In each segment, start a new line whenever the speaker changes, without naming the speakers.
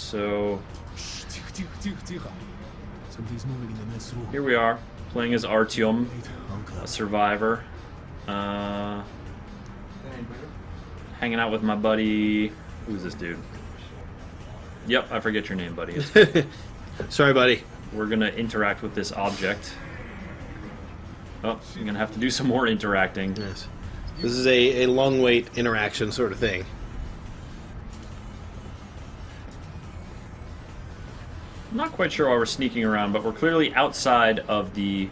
so here we are, playing as Artyom, a survivor. Hanging out with my buddy. Who's this dude? Yep, I forget your name, buddy.
Sorry, buddy.
We're gonna interact with this object. Oh, I'm gonna have to do some more interacting.
Yes. This is a long wait interaction sort of thing.
I'm not quite sure why we're sneaking around, but we're clearly outside of the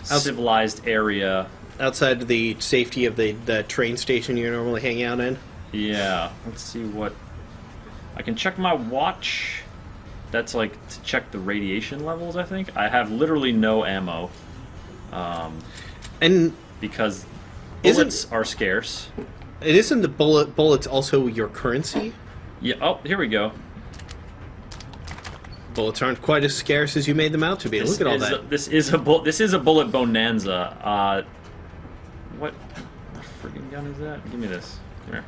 civilized area.
Outside the safety of the train station you normally hang out in?
Yeah. Let's see what... I can check my watch. That's like to check the radiation levels, I think. I have literally no ammo.
And
because bullets are scarce.
It isn't the bullets also your currency?
Yeah. Oh, here we go.
Bullets aren't quite as scarce as you made them out to be. Look at all that.
This is a bullet bonanza. What freaking gun is that? Give me this. Come here.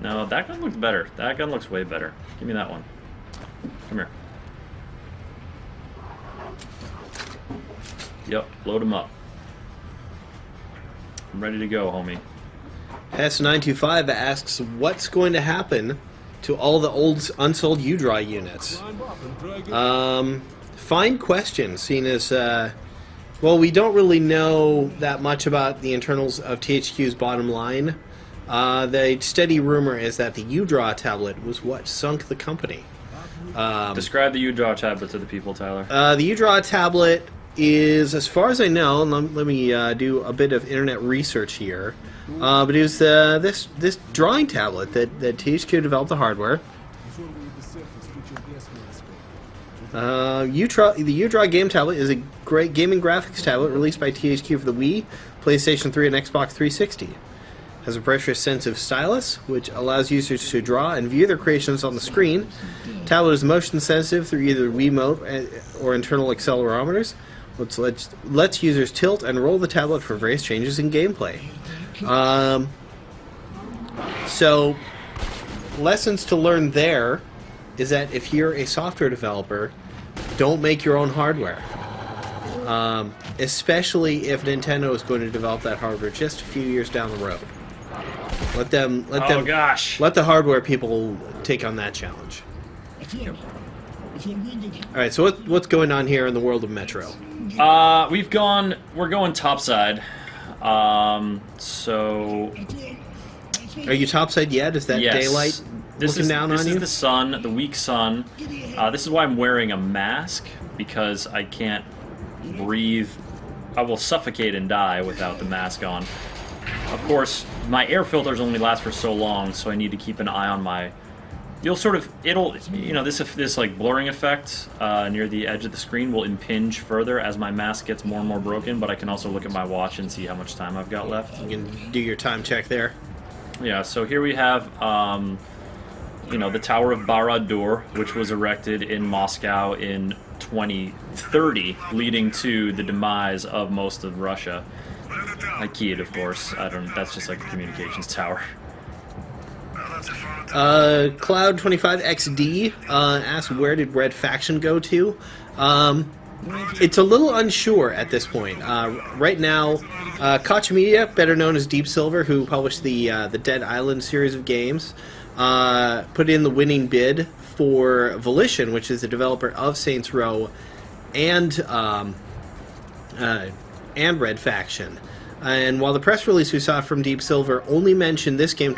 No, that gun looks better. That gun looks way better. Give me that one. Come here. Yep, load them up. I'm ready to go, homie.
S925 asks, what's going to happen to all the old unsold uDraw units? Fine question, seeing as, well, we don't really know that much about the internals of THQ's bottom line. The steady rumor is that the uDraw tablet was what sunk the company.
Describe the uDraw tablet to the people, Tyler.
The uDraw tablet is, as far as I know, and let me do a bit of internet research here, but it was this drawing tablet that THQ developed the hardware. The uDraw game tablet is a great gaming graphics tablet released by THQ for the Wii, PlayStation 3, and Xbox 360. Has a pressure-sensitive stylus, which allows users to draw and view their creations on the screen. Tablet is motion-sensitive through either Wiimote or internal accelerometers, which lets users tilt and roll the tablet for various changes in gameplay. So, lessons to learn there is that if you're a software developer, don't make your own hardware. Especially if Nintendo is going to develop that hardware just a few years down the road. Let the hardware people take on that challenge. Alright, so what's going on here in the world of Metro?
We're going topside. So...
Are you topside yet? Is that daylight looking down on you?
This is the sun, the weak sun. This is why I'm wearing a mask, because I can't breathe. I will suffocate and die without the mask on. Of course, my air filters only last for so long, so I need to keep an eye on my... this like blurring effect near the edge of the screen will impinge further as my mask gets more and more broken, but I can also look at my watch and see how much time I've got left.
You can do your time check there.
Yeah, so here we have, the Tower of Barad-dûr, which was erected in Moscow in 2030, leading to the demise of most of Russia. Kyiv, of course. That's just like a communications tower.
Cloud25XD asks, where did Red Faction go to? It's a little unsure at this point. Right now, Koch Media, better known as Deep Silver, who published the Dead Island series of games, put in the winning bid for Volition, which is the developer of Saints Row and Red Faction. And while the press release we saw from Deep Silver only mentioned this game,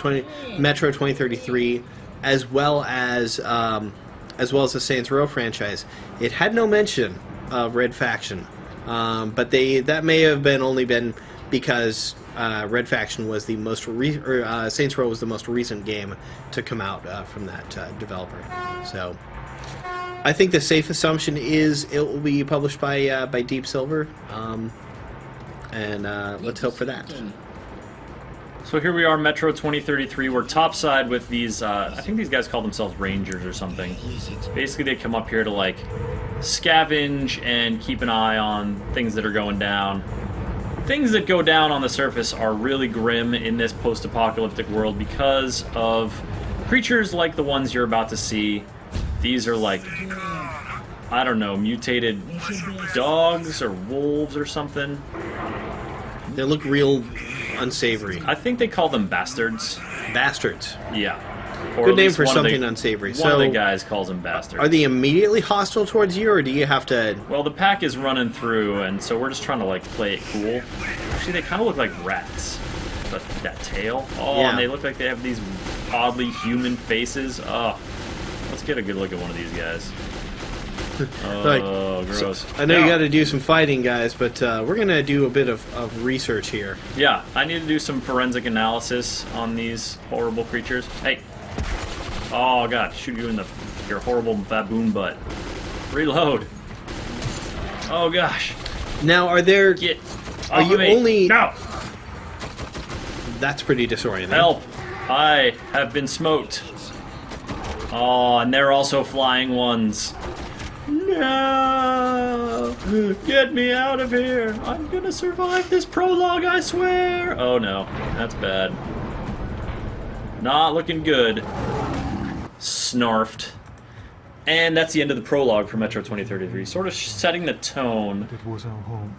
Metro 2033, as well as the Saints Row franchise, it had no mention of Red Faction. But that may have only been because Red Faction was the most Saints Row was the most recent game to come out from that developer. So I think the safe assumption is it will be published by Deep Silver. And let's hope for that.
So here we are, Metro 2033. We're topside with these, I think these guys call themselves Rangers or something. Basically, they come up here to, like, scavenge and keep an eye on things that are going down. Things that go down on the surface are really grim in this post-apocalyptic world because of creatures like the ones you're about to see. These are like, I don't know, mutated dogs or wolves or something.
They look real unsavory.
I think they call them bastards.
Bastards.
Yeah. Or
Good name for something unsavory.
One of the guys calls them bastards.
Are they immediately hostile towards you, or do you have to...
Well, the pack is running through, and so we're just trying to, like, play it cool. Actually, they kind of look like rats. But that tail. Oh, yeah. And they look like they have these oddly human faces. Oh, let's get a good look at one of these guys. Oh, gross.
So, I know you got to do some fighting, guys, but we're going to do a bit of research here.
Yeah, I need to do some forensic analysis on these horrible creatures. Hey. Oh, God, shoot you in your horrible baboon butt. Reload. Oh, gosh.
Now, are there... Are you only...
No!
That's pretty disorienting.
Help! I have been smoked. Oh, and they're also flying ones. No! Get me out of here! I'm gonna survive this prologue, I swear! Oh no, that's bad. Not looking good. Snarfed. And that's the end of the prologue for Metro 2033. Sort of setting the tone.
That was our home.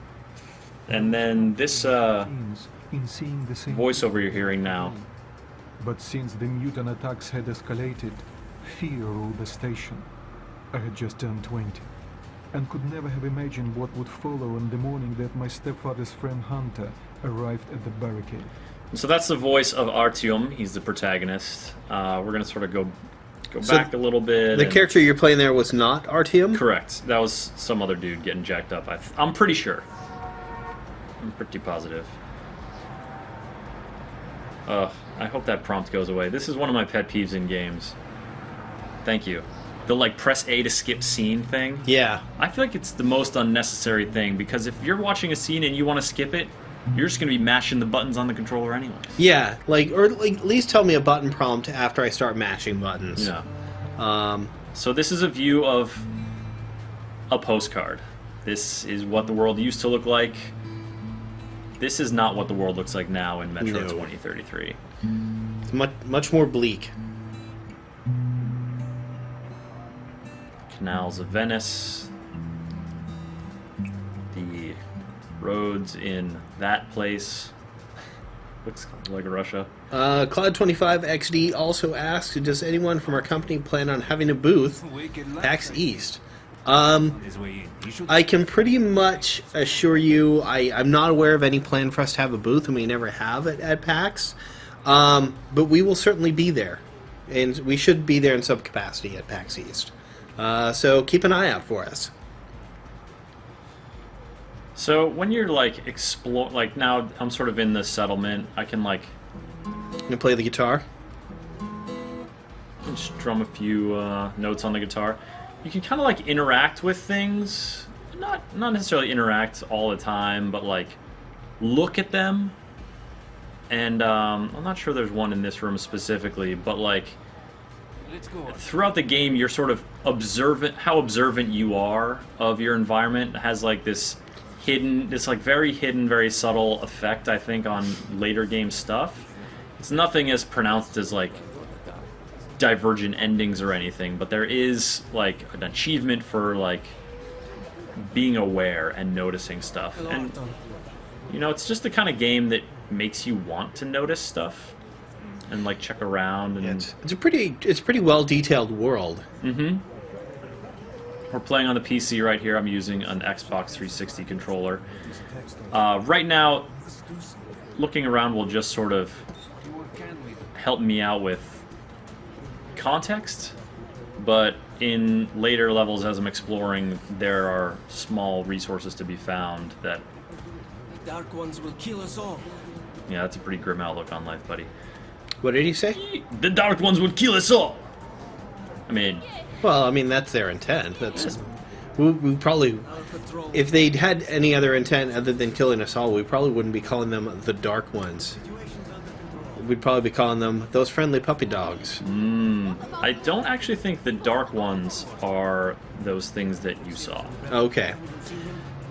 And then this voiceover you're hearing now.
But since the mutant attacks had escalated, fear ruled the station. I had just turned 20, and could never have imagined what would follow on the morning that my stepfather's friend Hunter arrived at the barricade.
So that's the voice of Artyom. He's the protagonist. We're going to sort of go back a little bit.
The character you're playing there was not Artyom?
Correct. That was some other dude getting jacked up. I'm pretty sure. I'm pretty positive. I hope that prompt goes away. This is one of my pet peeves in games. Thank you. The, like, press A to skip scene thing.
Yeah.
I feel like it's the most unnecessary thing, because if you're watching a scene and you want to skip it, you're just going to be mashing the buttons on the controller anyway.
Yeah, or at least tell me a button prompt after I start mashing buttons.
Yeah. So this is a view of a postcard. This is what the world used to look like. This is not what the world looks like now in Metro 2033.
It's much more bleak.
Canals of Venice. The roads in that place. Looks like Russia.
Cloud25XD also asks, does anyone from our company plan on having a booth PAX East? I can pretty much assure you I'm not aware of any plan for us to have a booth, and we never have it at PAX. But we will certainly be there. And we should be there in some capacity at PAX East. So keep an eye out for us.
So when you're like like now I'm sort of in the settlement, I can like
You play the guitar?
just drum a few notes on the guitar. You can kind of like interact with things, not necessarily interact all the time, but like look at them. And I'm not sure there's one in this room specifically, but like throughout the game you're sort of how observant you are of your environment. It has like this like very hidden, very subtle effect, I think, on later game stuff. It's nothing as pronounced as like divergent endings or anything, but there is like an achievement for like being aware and noticing stuff. And you know, it's just the kind of game that makes you want to notice stuff and like check around. And
it's a pretty well detailed world.
Mm-hmm. We're playing on the PC right here. I'm using an Xbox 360 controller. Right now, looking around will just sort of help me out with context, but in later levels as I'm exploring, there are small resources to be found that...
The Dark Ones will kill us all.
Yeah, that's a pretty grim outlook on life, buddy.
What did he say?
The Dark Ones would kill us all! I mean...
Well, I mean, that's their intent. That's... We probably... If they'd had any other intent other than killing us all, we probably wouldn't be calling them the Dark Ones. We'd probably be calling them those friendly puppy dogs.
I don't actually think the Dark Ones are those things that you saw.
Okay.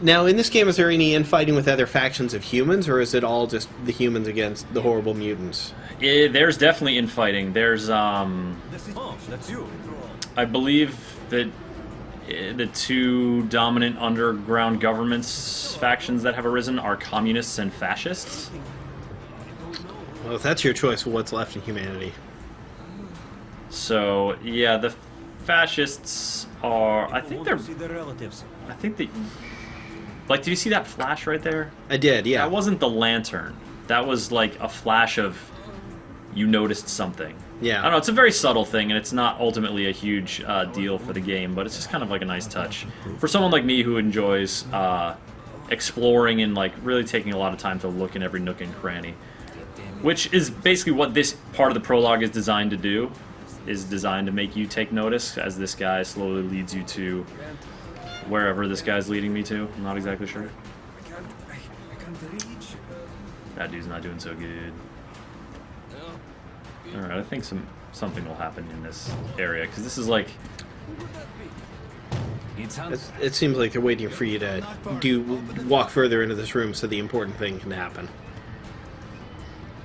Now, in this game, is there any infighting with other factions of humans, or is it all just the humans against the horrible mutants?
There's definitely infighting. There's,
That's you.
I believe that the two dominant underground governments factions that have arisen are communists and fascists.
Well, if that's your choice, what's left in humanity?
So yeah, the fascists are. I think they're.
See their relatives.
I think they. Like, did you see that flash right there?
I did, yeah.
That wasn't the lantern. That was like a flash of you noticed something.
Yeah.
I don't know, it's a very subtle thing, and it's not ultimately a huge deal for the game, but it's just kind of like a nice touch. For someone like me who enjoys exploring and like really taking a lot of time to look in every nook and cranny. Which is basically what this part of the prologue is designed to do. Is designed to make you take notice as this guy slowly leads you to wherever this guy's leading me to. I'm not exactly sure.
I can't reach.
That dude's not doing so good. Alright, I think something will happen in this area, because this is like...
It seems like they're waiting for you to walk further into this room so the important thing can happen.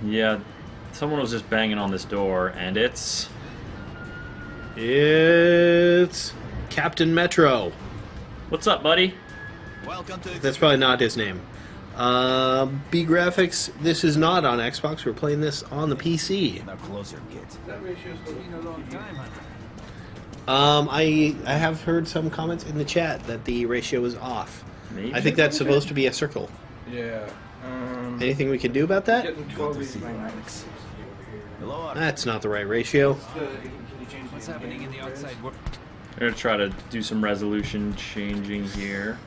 Yeah, someone was just banging on this door, and it's
Captain Metro.
What's up, buddy?
Welcome to.
That's probably not his name. B Graphics, this is not on Xbox. We're playing this on the PC.
Now closer, kids. That ratio's been a long time,
I have heard some comments in the chat that the ratio is off.
Maybe?
I think that's supposed to be a circle.
Yeah.
Anything we can do about that?
Getting 12
Hello.
That's not the right ratio.
What's happening in the outside world?
I'm going to try to do some resolution changing here.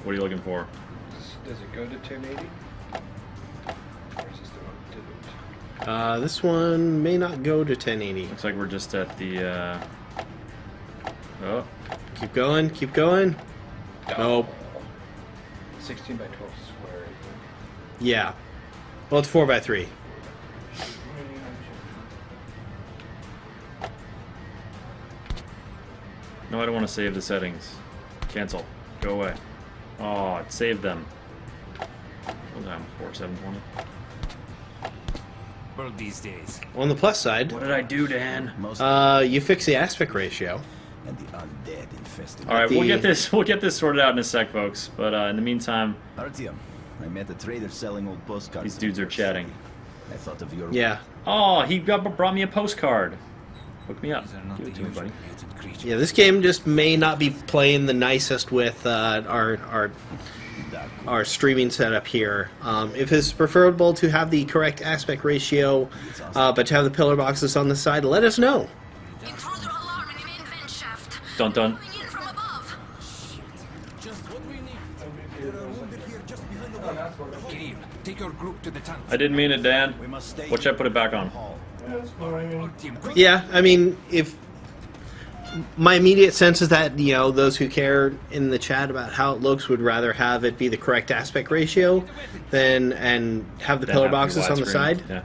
What are you looking for?
Does it go to 1080? Or is this the one that didn't?
This one may not go to 1080.
Looks like we're just at the, Oh.
Keep going, keep going. Nope.
16 by 12 square.
Yeah. Well, it's 4x3.
No, I don't want to save the settings. Cancel. Go away. Oh, it saved them. What was that? 4720.
World these days.
On the plus side,
What did I do, Dan?
you fix the aspect ratio.
And the undead infested.
All right,
The-
we'll get this sorted out in a sec, folks. But in the meantime,
Artyom, I met a trader selling old postcards.
these dudes are chatting.
I thought of your
Yeah.
Oh, he brought me a postcard. Hook me up. Give it to me, buddy.
Yeah, this game just may not be playing the nicest with our streaming setup here. If it's preferable to have the correct aspect ratio, but to have the pillar boxes on the side, let us know.
Intruder alarm in the main vent shaft.
Dun dun.
Coming in from above.
Just what we need. There are wounded here just behind the wall. Kirill, take your group to the tunnel.
I didn't mean it, Dan.
We must stay.
What should I put it back on?
Artyom, quick.
Yeah, I mean, if my immediate sense is that those who care in the chat about how it looks would rather have it be the correct aspect ratio and have the
Then
pillar
have to be
boxes on the
widescreen.
side.
Yeah.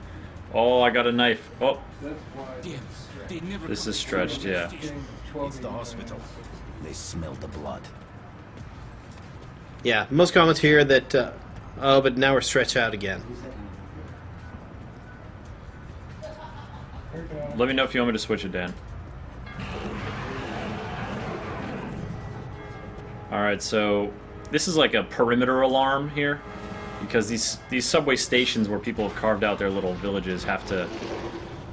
Oh, I got a knife. Oh,
Damn, they never
this
come
is
to
stretched.
the
Yeah.
station.
It's the hospital. They smell the blood.
Yeah, most comments here that, oh, but now we're stretched out again.
Let me know if you want me to switch it, Dan. Alright, so this is like a perimeter alarm here, because these subway stations where people have carved out their little villages have to...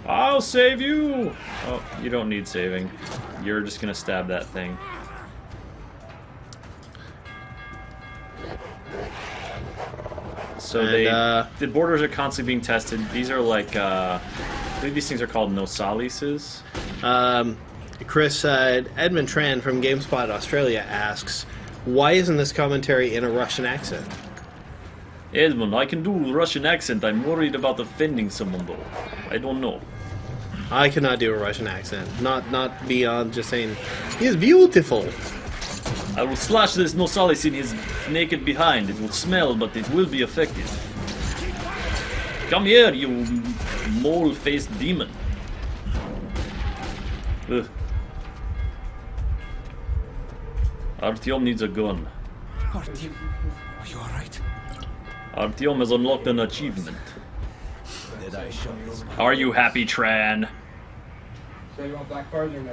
I'll save you! Oh, you don't need saving. You're just gonna stab that thing. So
And,
the borders are constantly being tested. These are like, I believe these things are called nosalises.
Chris, Edmund Tran from GameSpot Australia asks, why isn't this commentary in a Russian accent?
Edmund, I can do Russian accent. I'm worried about offending someone though. I don't know.
I cannot do a Russian accent. Not beyond just saying, he's beautiful.
I will slash this nosalis in his naked behind. It will smell, but it will be effective. Come here, you mole-faced demon. Ugh. Artyom needs a gun.
Artyom, are you alright?
Artyom has unlocked an achievement.
Did I show this?
Are you happy, Tran?
So you want black bars or no?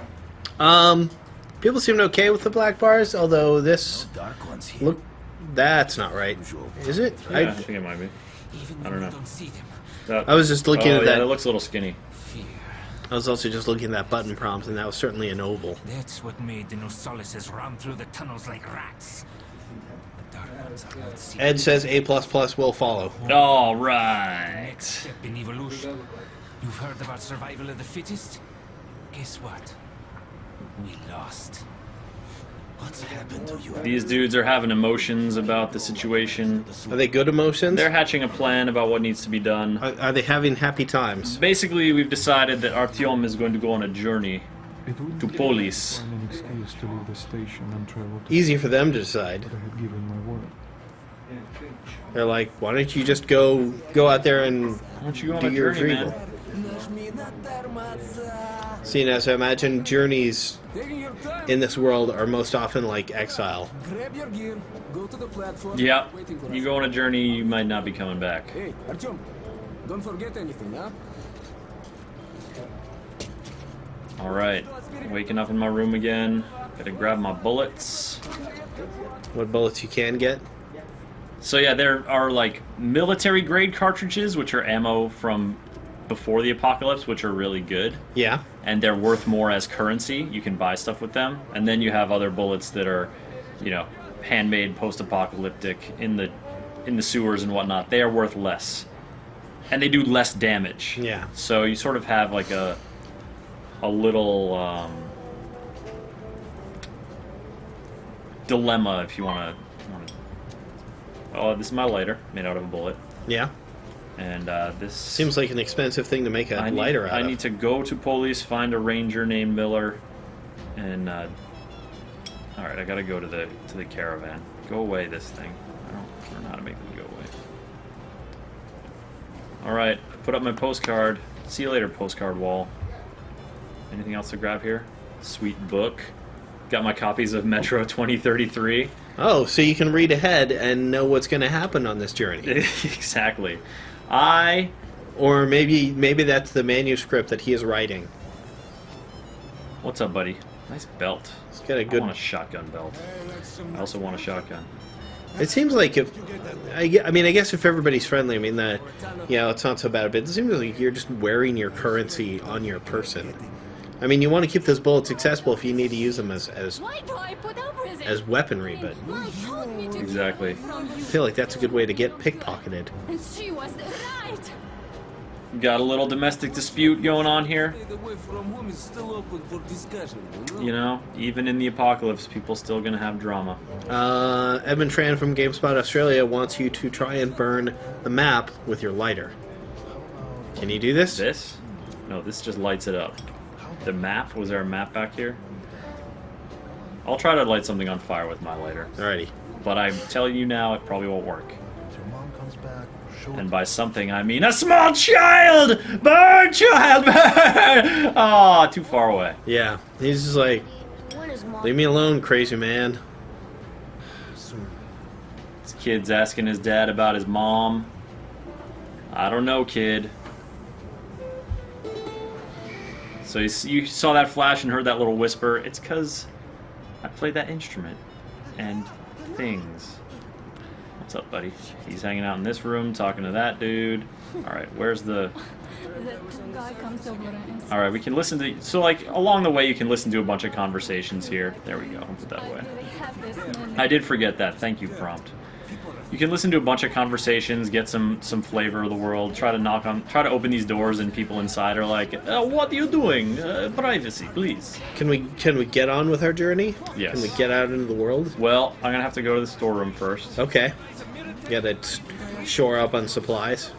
People seemed okay with the black bars, although this
No dark ones here.
look. That's not right. Is it?
Yeah, I think it might be.
Even
I don't
when
know.
we don't see them.
That,
I was just looking
oh,
at
yeah,
that.
it looks a little skinny.
Fear.
I was also just looking at that button prompt, and that was certainly an oval.
That's what made the Nosalises run through the tunnels like rats. The dark ones are not seen.
Ed says A++ will follow.
All
Next
right.
step in evolution. You've heard about survival of the fittest? Guess what? We lost.
What's happened to you?
These dudes are having emotions about the situation.
Are they good emotions?
They're hatching a plan about what needs to be done.
Are they having happy times?
Basically, we've decided that Artyom is going to go on a journey.
It would
To police.
find an excuse to leave the station and travel to
Easy for them to decide.
I had given my word.
They're like, why don't you just go out there and
Why don't you go on
do
a
your
journey,
retrieval?
man?
Seeing as I imagine journeys
Taking your time.
in this world are most often like exile.
Grab your gear. Go to the platform.
Yeah,
Waiting for
you
us.
go on a journey, you might not be coming back.
Hey, Artyom. Don't forget anything, huh?
Alright, waking up in my room again. Gotta grab my bullets.
What bullets you can get?
So yeah, there are like military grade cartridges, which are ammo from before the apocalypse, which are really good.
Yeah.
And they're worth more as currency. You can buy stuff with them. And then you have other bullets that are, you know, handmade, post-apocalyptic, in the sewers and whatnot. They are worth less. And they do less damage.
Yeah.
So you sort of have like a little dilemma if you want to. Oh, this is my lighter, made out of a bullet.
Yeah.
And this
Seems like an expensive thing to make a lighter out
I
of.
need to go to police, find a ranger named Miller, and all right, I gotta go to the caravan. Go away, this thing. I don't know how to make them go away. All right, put up my postcard. See you later, postcard wall. Anything else to grab here? Sweet book. Got my copies of Metro 2033.
Oh, so you can read ahead and know what's going to happen on this journey.
Exactly.
Or maybe that's the manuscript that he is writing.
What's up, buddy? Nice belt.
It's got a
I
good.
want a shotgun belt. I also want a shotgun.
It seems like if I mean, I guess if everybody's friendly, I mean that, you know, it's not so bad. But it seems like you're just wearing your currency on your person. I mean, you want to keep those bullets accessible if you need to use them as
Why do I put up with it?
as weaponry. But
Why told me to
Exactly.
from
I
you?
feel like that's a good way to get pickpocketed.
And she was right.
Got a little domestic dispute going on here.
Stay away from whom is still open for discussion, you know?
You know, even in the apocalypse, people still gonna have drama.
Edmund Tran from GameSpot Australia wants you to try and burn the map with your lighter. Can you do this?
This? No, this just lights it up. The map? Was there a map back here? I'll try to light something on fire with my lighter.
Alrighty.
But I'm telling you now, it probably won't work.
Your mom comes back. Show
And by something, I mean a small child! Burn, child, burn! Oh, too far away.
Yeah. He's just like,
When is mom?
leave me alone, crazy man.
This kid's asking his dad about his mom. I don't know, kid. So you saw that flash and heard that little whisper. It's because I played that instrument. And things. What's up, buddy? He's hanging out in this room, talking to that dude. Alright, where's the...
That guy comes over and
Alright, we can listen to... So, like, along the way, you can listen to a bunch of conversations here. There we go. I'll put that away.
they have this minute.
I did forget that. Thank you, prompt. You can listen to a bunch of conversations, get some flavor of the world, try to open these doors, and people inside are like, "What are you doing? Privacy, please."
Can we get on with our journey?
Yes.
Can we get out into the world?
Well, I'm gonna have to go to the storeroom first,
Okay. Gotta shore up on supplies.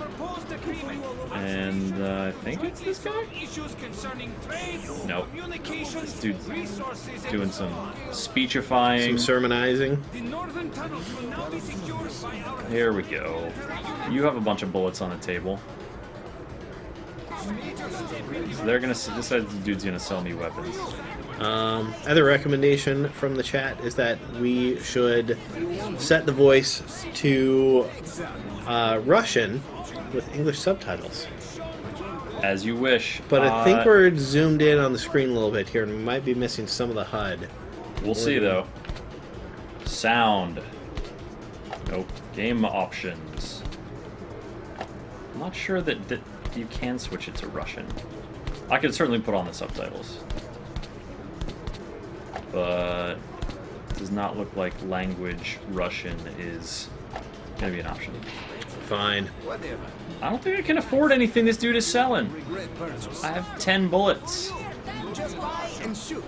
and I think it's this guy.
Issues concerning trade,
Nope.
communications,
This dude's
resources,
doing some speechifying.
Some sermonizing.
The northern tunnels will now be secured by our
Here we go. You have a bunch of bullets on the table. So they're gonna. This dude's gonna sell me weapons.
Other recommendation from the chat is that we should set the voice to Russian with English subtitles.
As you wish.
But I think we're zoomed in on the screen a little bit here, and we might be missing some of the HUD.
We'll see, though. Sound. Nope. Game options. I'm not sure that you can switch it to Russian. I could certainly put on the subtitles. But it does not look like language Russian is going to be an option.
Fine.
I don't think I can afford anything this dude is selling. I have 10 bullets.
Just buy and shoot.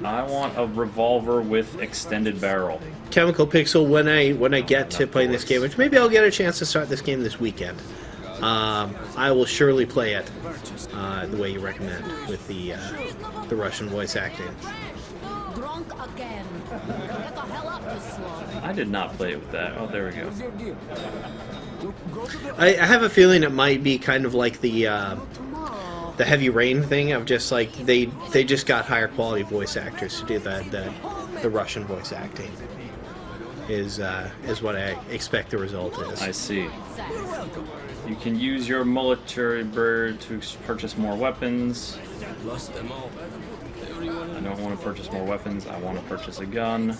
I want a revolver with extended barrel.
Chemical Pixel, when I get to playing this game, which maybe I'll get a chance to start this game this weekend, I will surely play it the way you recommend, with the Russian voice acting.
Drunk again. Get the hell up, you slob.
I did not play it with that. Oh, there we go.
Where's your gear? Go to the...
I have a feeling it might be kind of like the
Tomorrow.
Heavy Rain thing of just like they just got higher quality voice actors to do the Russian voice acting is what I expect the result is.
I see. You can use your military bird to purchase more weapons.
Lost them all.
I don't want to purchase more weapons. I want to purchase a gun.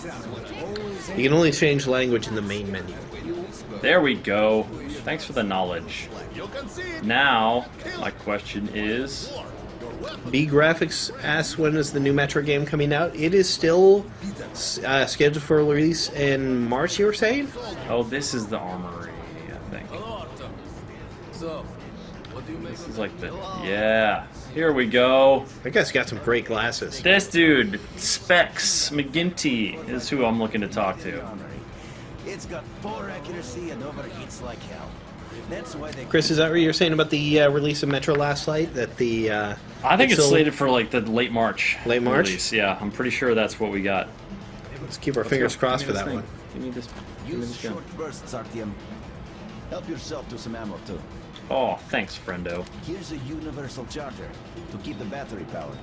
You can only change language in the main menu.
There we go. Thanks for the knowledge. Now, my question is...
B Graphics asks, when is the new Metro game coming out? It is still scheduled for release in March, you were saying?
Oh, this is the Armory, I think.
So, what do you make?
This is like the... Yeah. Here we go.
That guy's got some great glasses.
This dude, Specs McGinty, is who I'm looking to talk to.
It's got poor accuracy and overheats like hell. That's why they...
Chris, is that what you were saying about the release of Metro last night? That the
I think it's slated for like the late March.
Late March?
Release. Yeah, I'm pretty sure that's what we got.
Let's keep our fingers crossed for that one.
Give me this. Give me
Use
this gun.
short bursts, Artyom. Help yourself to some ammo, too.
Oh, thanks, friendo.
Here's a universal charger to keep the battery powered.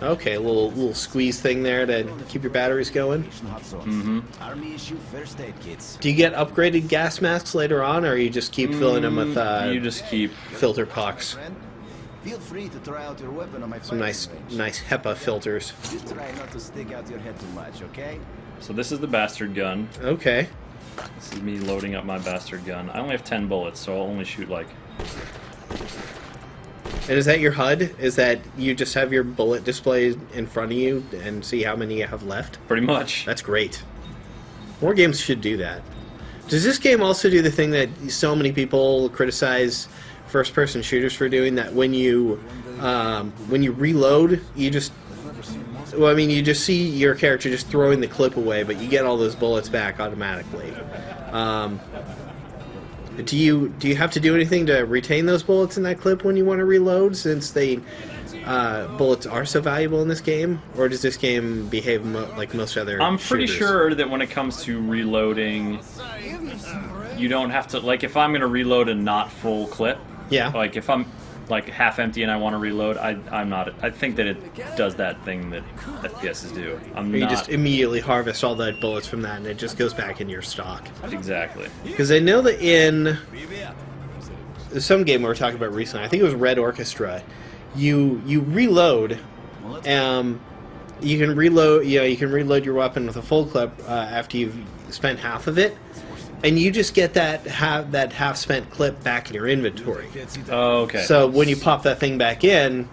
Okay, a little squeeze thing there to keep your batteries going.
Mm-hmm.
Army issue first aid kits.
Do you get upgraded gas masks later on, or you just keep filling them with
You just keep...
filter pucks?
Feel free to try out your weapon on my
Some nice
firing range.
nice HEPA filters.
Just try not to stick out your head too much, okay?
So this is the bastard gun.
Okay.
This is me loading up my bastard gun. I only have 10 bullets, so I'll only shoot like...
And is that your HUD? Is that you just have your bullet display in front of you and see how many you have left?
Pretty much.
That's great. More games should do that. Does this game also do the thing that so many people criticize first-person shooters for doing, that when you reload, you just... Well, I mean, you just see your character just throwing the clip away, but you get all those bullets back automatically. Do you have to do anything to retain those bullets in that clip when you want to reload, since they bullets are so valuable in this game? Or does this game behave like most other
I'm pretty
shooters?
sure that when it comes to reloading, you don't have to... Like, if I'm going to reload a not full clip,
Yeah.
like, if I'm like half empty and I want to reload, I'm not... I think that it does that thing that FPSs do. I'm
Or you
not...
just immediately harvest all the bullets from that and it just goes back in your stock.
Exactly.
Because I know that in some game we were talking about recently, I think it was Red Orchestra, you reload, you can reload your weapon with a full clip after you've spent half of it, and you just get that half spent clip back in your inventory.
Oh, okay.
So when you pop that thing back in,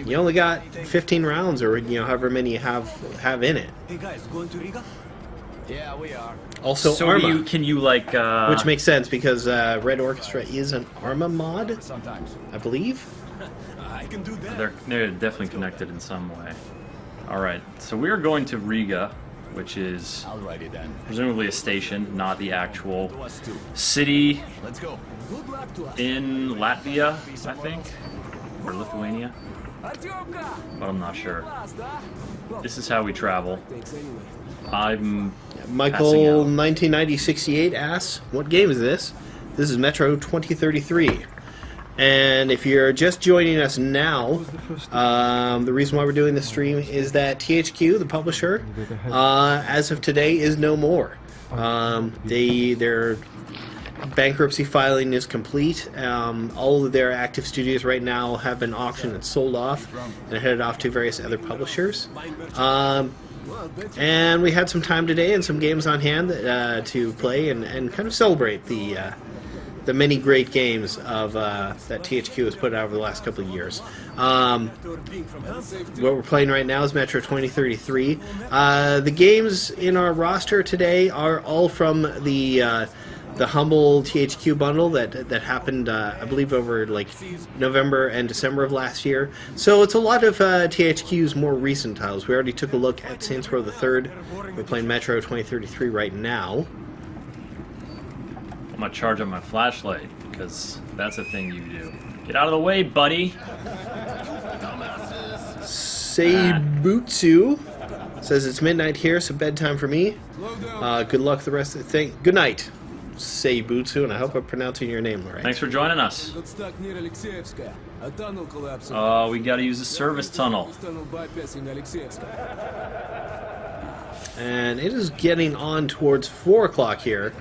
you only got 15 rounds, or however many you have in it.
Hey guys, going to Riga? Yeah, we are.
Also,
so
Arma,
can you like...
which makes sense because Red Orchestra is an Arma mod,
Sometimes.
I believe.
I can do that.
They're definitely connected in some way. Alright, so we're going to Riga, which is
I'll write it down.
presumably a station, not the actual
To us too.
city
Let's go.
Good luck to us.
in Latvia, I think, or Lithuania,
Artyomka!
but I'm not sure.
Last, huh? Well,
This is how we travel.
thanks anyway.
I'm
Michael
Passing out.
1990-68 asks, what game is this? This is Metro 2033. And if you're just joining us now, the reason why we're doing this stream is that THQ, the publisher, as of today, is no more. They're bankruptcy filing is complete. All of their active studios right now have been auctioned and sold off and headed off to various other publishers. And we had some time today and some games on hand to play and kind of celebrate the many great games of that THQ has put out over the last couple of years. What we're playing right now is Metro 2033. The games in our roster today are all from the humble THQ bundle that happened, I believe, over like November and December of last year. So it's a lot of THQ's more recent titles. We already took a look at Saints Row the Third. We're playing Metro 2033 right now.
I'm gonna charge up my flashlight because that's a thing you do. Get out of the way, buddy.
Seibutsu says it's midnight here, so bedtime for me. Good luck the rest of the thing. Good night, Seibutsu, and I hope I'm pronouncing your name right.
Thanks for joining us.
Got stuck near Alexeyevska. A tunnel collapsed.
We gotta use the service tunnel.
Tunnel bypassing Alexeyevska.
And it is getting on towards 4 o'clock here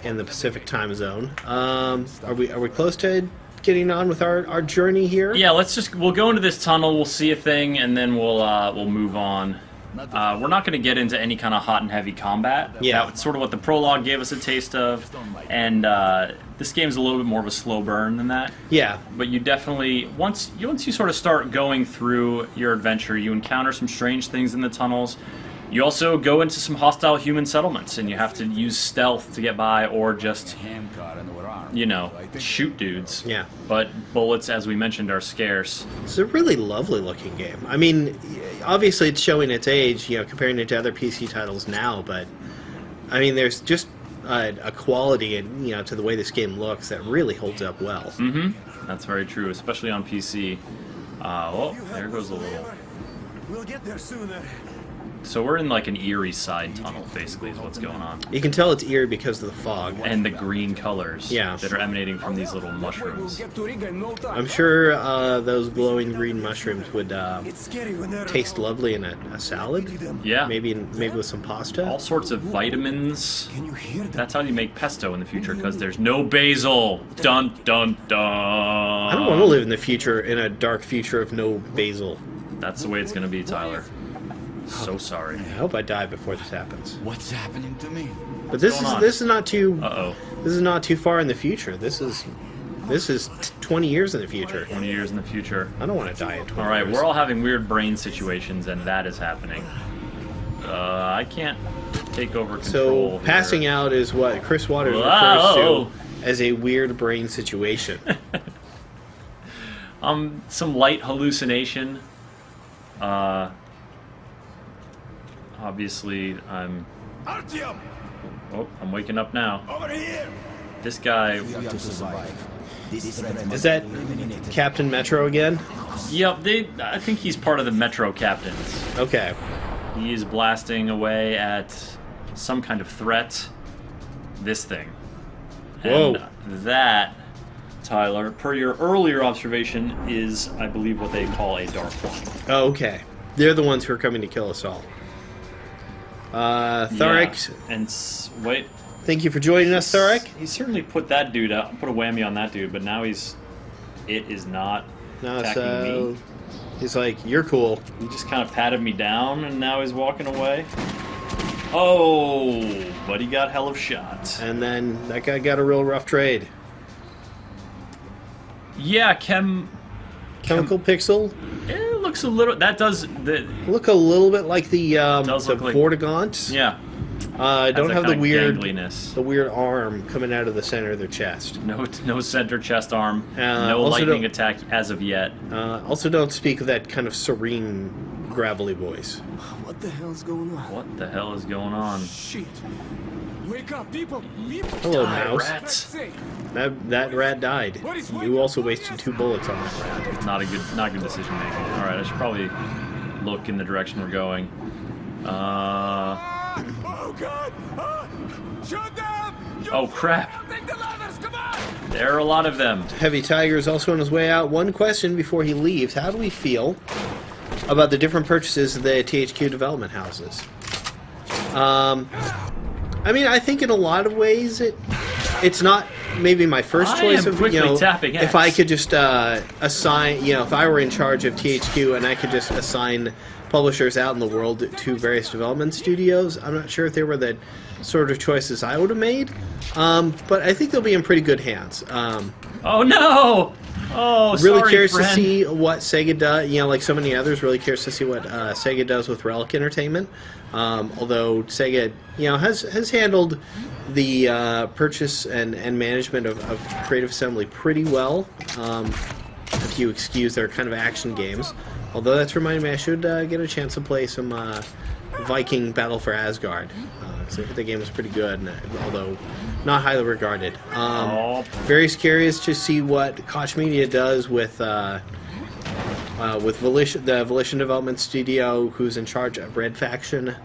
in the Pacific time zone. Are we close to getting on with our journey here?
Yeah, we'll go into this tunnel, we'll see a thing, and then we'll move on. We're not going to get into any kind of hot and heavy combat.
Yeah.
That's sort of what the prologue gave us a taste of, and this game's a little bit more of a slow burn than that.
Yeah.
But you definitely, once you sort of start going through your adventure, you encounter some strange things in the tunnels. You also go into some hostile human settlements, and you have to use stealth to get by, or just, you know, shoot dudes.
Yeah.
But bullets, as we mentioned, are scarce.
It's a really lovely looking game. I mean, obviously it's showing its age, you know, comparing it to other PC titles now, but I mean, there's just a quality and, you know, to the way this game looks that really holds up well.
Mm-hmm. That's very true, especially on PC. Oh, there goes a little.
We'll get there sooner.
So we're in like an eerie side tunnel, basically, is what's going on.
You can tell it's eerie because of the fog.
And the green colors that are emanating from these little mushrooms.
I'm sure those glowing green mushrooms would taste lovely in a salad.
Yeah.
Maybe with some pasta.
All sorts of vitamins. That's how you make pesto in the future, because there's no basil. Dun, dun, dun.
I don't want to live in the future, in a dark future of no basil.
That's the way it's going to be, Tyler. So sorry.
I hope I die before this happens.
What's happening to me?
But this is not too.
Uh-oh.
This is not too far in the future. This is 20 years in the future.
20 years in the future.
I don't want to die in 20
All right,
years.
we're all having weird brain situations, and that is happening. I can't take over control.
So passing out is what Chris Waters refers to as a weird brain situation.
Some light hallucination. Obviously, I'm waking up now.
Over here.
This guy.
Is that Captain Metro again?
Yep, I think he's part of the Metro captains.
Okay.
He is blasting away at some kind of threat. This thing.
Whoa.
And that, Tyler, per your earlier observation, is, I believe, what they call a Dark One.
Oh, okay. They're the ones who are coming to kill us all. Tharek.
Yeah. And wait.
Thank you for joining us, Tharek.
He certainly put that dude out, put a whammy on that dude, but now it is not attacking me.
He's like, you're cool.
He just kind of patted me down, and now he's walking away. Oh, but he got hell of shots.
And then that guy got a real rough trade.
Yeah,
Chemical Pixel.
It looks a little. That does
look a little bit like the
Vortigaunt.
Vortigaunt.
Yeah.
Don't have the weird
gangliness.
the weird arm coming out of the center of their chest.
No center chest arm. No lightning attack as of yet.
Also, don't speak with that kind of serene, gravelly voice.
What the hell's going on?
What the hell is going on?
Shit. Wake up, people!
Hello,
Die,
mouse.
Rats.
That rat died. You also wasted 2 bullets on that rat.
Not good decision making. All right, I should probably look in the direction we're going.
Oh God! Shoot them!
Oh crap!
Take the ladders! Come on!
There are a lot of them.
Heavy Tiger is also on his way out. One question before he leaves: how do we feel about the different purchases of the THQ development houses? I mean, I think in a lot of ways it's not maybe my first choice of
tapping
if I could just assign if I were in charge of THQ and I could just assign publishers out in the world to various development studios. I'm not sure if they were the sort of choices I would have made, but I think they'll be in pretty good hands.
Oh no! Oh,
really
sorry,
curious
friend.
to see what Sega does. Like so many others, really curious to see what Sega does with Relic Entertainment. Although Sega, has handled the purchase and management of Creative Assembly pretty well. If you excuse their kind of action games. Although that's reminding me, I should get a chance to play some Viking Battle for Asgard. So I think the game was pretty good, although not highly regarded. Very curious to see what Koch Media does with Volition, the Volition Development Studio, who's in charge of Red Faction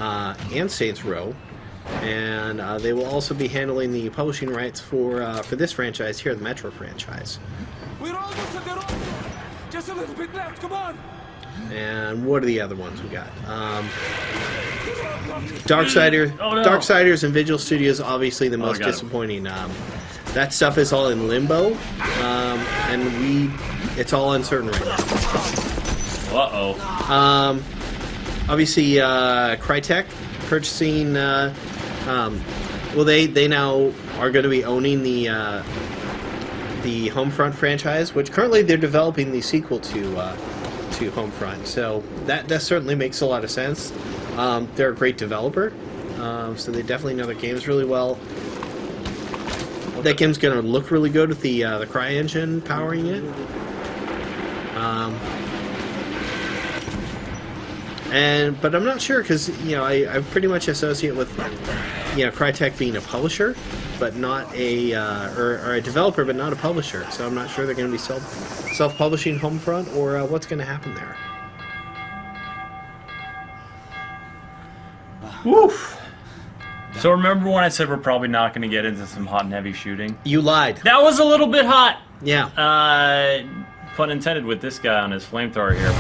and Saints Row. And they will also be handling the publishing rights for this franchise here, the Metro franchise.
We're almost at the road. Just a little bit left. Come on.
And what are the other ones we got? Darksiders and Vigil Studios, obviously the most disappointing. That stuff is all in limbo, and it's all uncertain right now.
Uh-oh.
Obviously, Crytek purchasing. They now are going to be owning the Homefront franchise, which currently they're developing the sequel to Homefront. So that certainly makes a lot of sense. They're a great developer, so they definitely know their games really well. That game's going to look really good with the CryEngine powering it. But I'm not sure because I pretty much associate with Crytek being a publisher, but not or a developer, but not a publisher. So I'm not sure they're going to be self-publishing Homefront or what's going to happen there.
Woof. So remember when I said we're probably not going to get into some hot and heavy shooting?
You lied.
That was a little bit hot.
Yeah.
Pun intended with this guy on his flamethrower here.